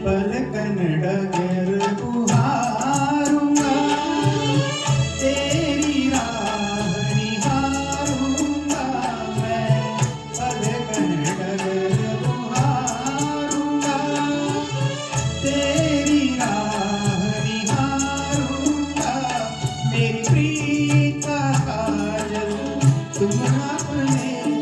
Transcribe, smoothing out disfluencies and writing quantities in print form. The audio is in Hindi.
पलकन डगर बुहारूंगा, तेरी राह निहारूंगा। मैं पलकन डगर बुहारूंगा, तेरी राह निहारूंगा। मेरी प्रीत का काजल तुम अपने